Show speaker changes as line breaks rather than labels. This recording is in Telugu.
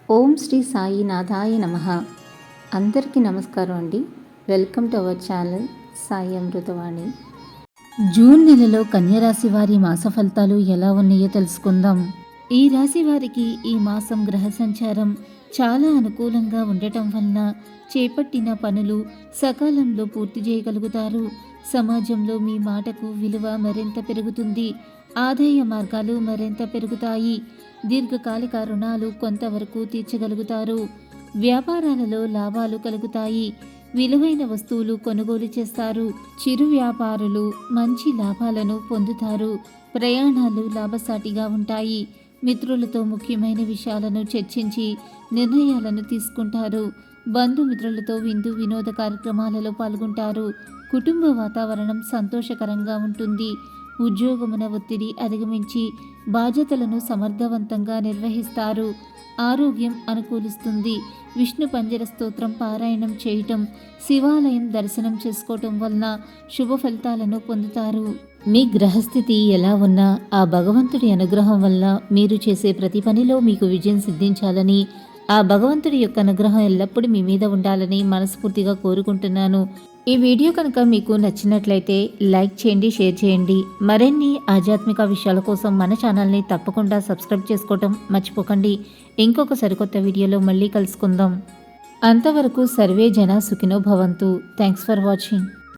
ఓం శ్రీ సాయినాథాయ నమః. అందరికీ నమస్కారం అండి. Welcome to our channel Sai Amruthavani. June నెలలో కన్యరాశి వారి మాస ఫలితాలు ఎలా ఉన్నాయో తెలుసుకుందాం. ఈ రాశి వారికి ఈ మాసం గ్రహ సంచారం చాలా అనుకూలంగా ఉండటం వలన చేపట్టిన పనులు సకాలంలో పూర్తి చేయగలుగుతారు. సమాజంలో మీ మాటకు విలువ మరింత పెరుగుతుంది. ఆదాయ మార్గాలు మరింత పెరుగుతాయి. దీర్ఘకాలిక రుణాలు కొంతవరకు తీర్చగలుగుతారు. వ్యాపారాలలో లాభాలు కలుగుతాయి. విలువైన వస్తువులు కొనుగోలు చేస్తారు. చిరు వ్యాపారులు మంచి లాభాలను పొందుతారు. ప్రయాణాలు లాభసాటిగా ఉంటాయి. మిత్రులతో ముఖ్యమైన విషయాలను చర్చించి నిర్ణయాలను తీసుకుంటారు. బంధుమిత్రులతో విందు వినోద కార్యక్రమాలలో పాల్గొంటారు. కుటుంబ వాతావరణం సంతోషకరంగా ఉంటుంది. ఉద్యోగమున ఒత్తిడి అధిగమించి బాధ్యతలను సమర్థవంతంగా నిర్వహిస్తారు. ఆరోగ్యం అనుకూలిస్తుంది. విష్ణు పంజర స్తోత్రం పారాయణం చేయటం, శివాలయం దర్శనం చేసుకోవటం వలన శుభ ఫలితాలను పొందుతారు. మీ గ్రహస్థితి ఎలా ఉన్నా ఆ భగవంతుడి అనుగ్రహం వల్ల మీరు చేసే ప్రతి పనిలో మీకు విజయం సిద్ధించాలని, ఆ భగవంతుడి యొక్క అనుగ్రహం ఎల్లప్పుడూ మీ మీద ఉండాలని మనస్ఫూర్తిగా కోరుకుంటున్నాను. ఈ వీడియో కనుక మీకు నచ్చినట్లయితే లైక్ చేయండి, షేర్ చేయండి. మరిన్ని ఆధ్యాత్మిక విషయాల కోసం మన ఛానల్ని తప్పకుండా సబ్స్క్రైబ్ చేసుకోవటం మర్చిపోకండి. ఇంకొక సరికొత్త వీడియోలో మళ్ళీ కలుసుకుందాం. అంతవరకు సర్వే జన సుఖినో భవంతు. Thanks for watching.